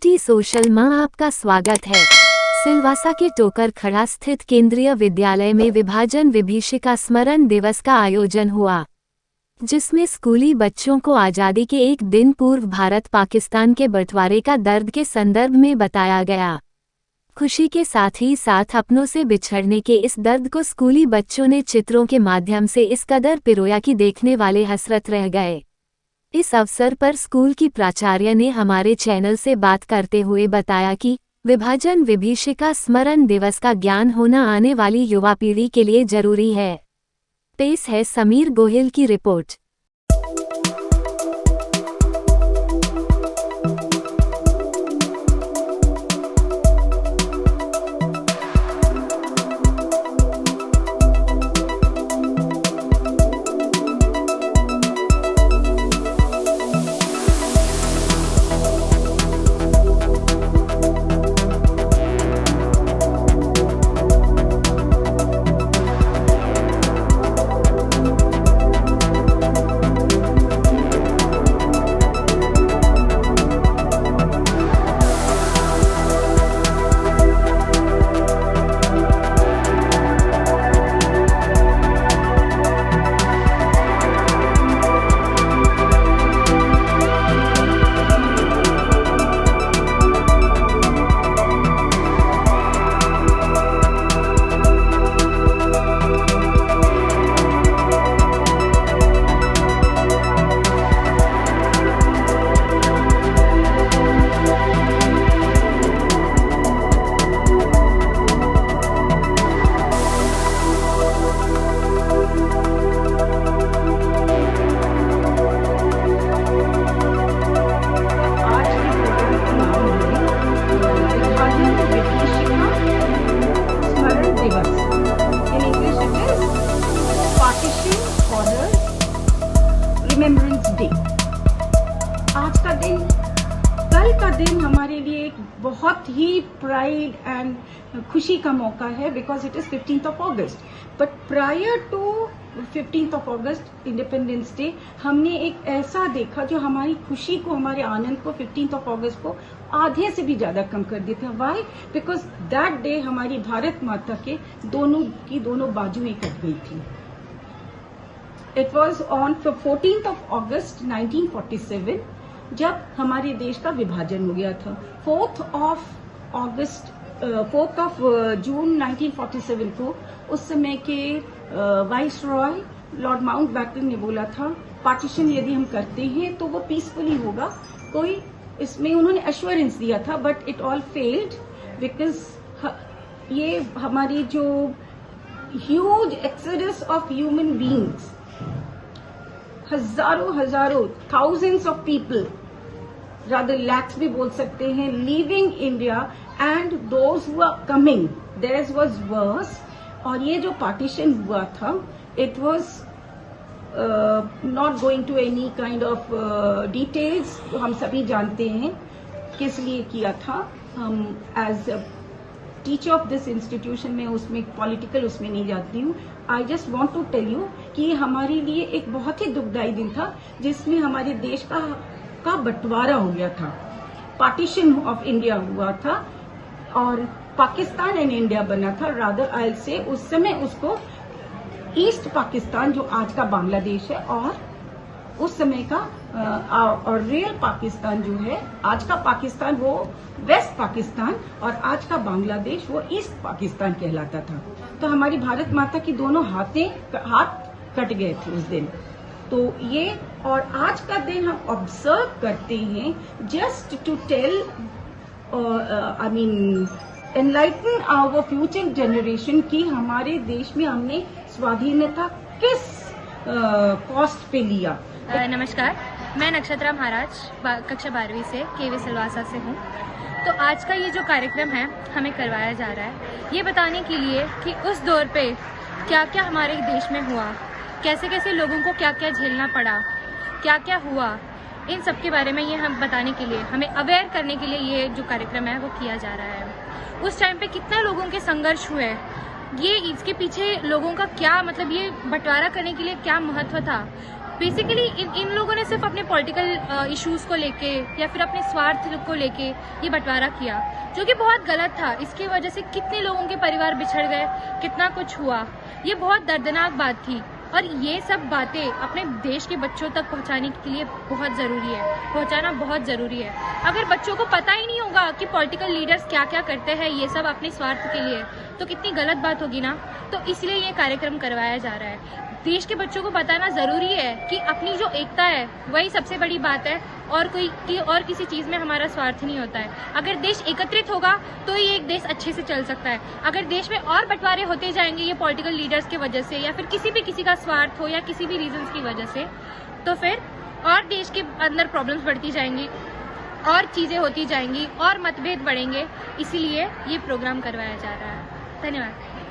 T social में आपका स्वागत है। सिलवासा के टोकर खड़ा स्थित केंद्रीय विद्यालय में विभाजन विभीषिका स्मरण दिवस का आयोजन हुआ, जिसमें स्कूली बच्चों को आज़ादी के एक दिन पूर्व भारत पाकिस्तान के बंटवारे का दर्द के संदर्भ में बताया गया। खुशी के साथ ही साथ अपनों से बिछड़ने के इस दर्द को स्कूली बच्चों ने चित्रों के माध्यम से इस कदर पिरोया कि देखने वाले हसरत रह गए। इस अवसर पर स्कूल की प्राचार्य ने हमारे चैनल से बात करते हुए बताया कि विभाजन विभीषिका स्मरण दिवस का ज्ञान होना आने वाली युवा पीढ़ी के लिए जरूरी है। पेश है समीर गोहिल की रिपोर्ट। Remembrance day. आज का दिन, कल का दिन हमारे लिए एक बहुत ही प्राइड एंड खुशी का मौका है, because it is 15th of August। But prior to 15th of August independence day, हमने एक ऐसा देखा जो हमारी खुशी को, हमारे आनंद को 15th of August को आधे से भी ज्यादा कम कर देता है। वाई? बिकॉज दैट डे हमारी भारत माता के दोनों बाजू ही कट गई थी। It was on 14th of August 1947 जब हमारे देश का विभाजन हो गया था। 4th of June 1947 को उस समय के वाइस रॉय लॉर्ड माउंटबैटन ने बोला था, पार्टीशन यदि हम करते हैं तो वो पीसफुली होगा। कोई इसमें उन्होंने एश्योरेंस दिया था, but it all failed because ये हमारी जो huge exodus of human beings, हजारों thousands of people, rather lakhs भी बोल सकते हैं, leaving India and those who are coming, theirs was worse। और ये जो पार्टीशन हुआ था, it was not going to any kind of details। हम सभी जानते हैं किस लिए किया था। हम as a teacher of this institution में उसमें पॉलिटिकल उसमें नहीं जाती हूँ। I just want to tell you कि हमारे लिए एक बहुत ही दुखदायी दिन था, जिसमें हमारे देश का बंटवारा हो गया था। पार्टीशन ऑफ इंडिया हुआ था और पाकिस्तान एंड इंडिया बना था। रादर आई से उस समय उसको ईस्ट पाकिस्तान, जो आज का बांग्लादेश है, और उस समय का और रियल पाकिस्तान जो है, आज का पाकिस्तान वो वेस्ट पाकिस्तान और आज का बांग्लादेश वो ईस्ट पाकिस्तान कहलाता था। तो हमारी भारत माता की दोनों हाथ कट गए थे उस दिन। तो ये और आज का दिन हम ऑब्जर्व करते हैं just to tell, I mean enlighten our future generation की हमारे देश में हमने स्वाधीनता किस कॉस्ट पे लिया। नमस्कार, मैं नक्षत्रा महाराज कक्षा 12वीं से केवी सिलवासा से हूँ। तो आज का ये जो कार्यक्रम है हमें करवाया जा रहा है ये बताने के लिए कि उस दौर पे क्या क्या हमारे देश में हुआ, कैसे कैसे लोगों को क्या क्या झेलना पड़ा, क्या क्या हुआ, इन सब के बारे में ये हम बताने के लिए, हमें अवेयर करने के लिए ये जो कार्यक्रम है वो किया जा रहा है। उस टाइम पे कितने लोगों के संघर्ष हुए, ये इसके पीछे लोगों का क्या मतलब, ये बंटवारा करने के लिए क्या महत्व था, बेसिकली इन लोगों ने सिर्फ अपने पॉलिटिकल इश्यूज को लेके या फिर अपने स्वार्थ को लेके ये बंटवारा किया, जो कि बहुत गलत था। इसकी वजह से कितने लोगों के परिवार बिछड़ गए, कितना कुछ हुआ, ये बहुत दर्दनाक बात थी। और ये सब बातें अपने देश के बच्चों तक पहुंचाने के लिए बहुत ज़रूरी है, पहुंचाना बहुत ज़रूरी है। अगर बच्चों को पता ही नहीं होगा कि पॉलिटिकल लीडर्स क्या क्या करते हैं, ये सब अपने स्वार्थ के लिए, तो कितनी गलत बात होगी ना। तो इसलिए ये कार्यक्रम करवाया जा रहा है। देश के बच्चों को बताना ज़रूरी है कि अपनी जो एकता है वही सबसे बड़ी बात है, और किसी चीज़ में हमारा स्वार्थ नहीं होता है। अगर देश एकत्रित होगा तो ही एक देश अच्छे से चल सकता है। अगर देश में और बंटवारे होते जाएंगे ये पॉलिटिकल लीडर्स की वजह से, या फिर किसी का स्वार्थ हो या किसी भी रीजंस की वजह से, तो फिर और देश के अंदर प्रॉब्लम्स बढ़ती जाएंगी, और चीज़ें होती जाएंगी, और मतभेद बढ़ेंगे। इसीलिए ये प्रोग्राम करवाया जा रहा है। धन्यवाद।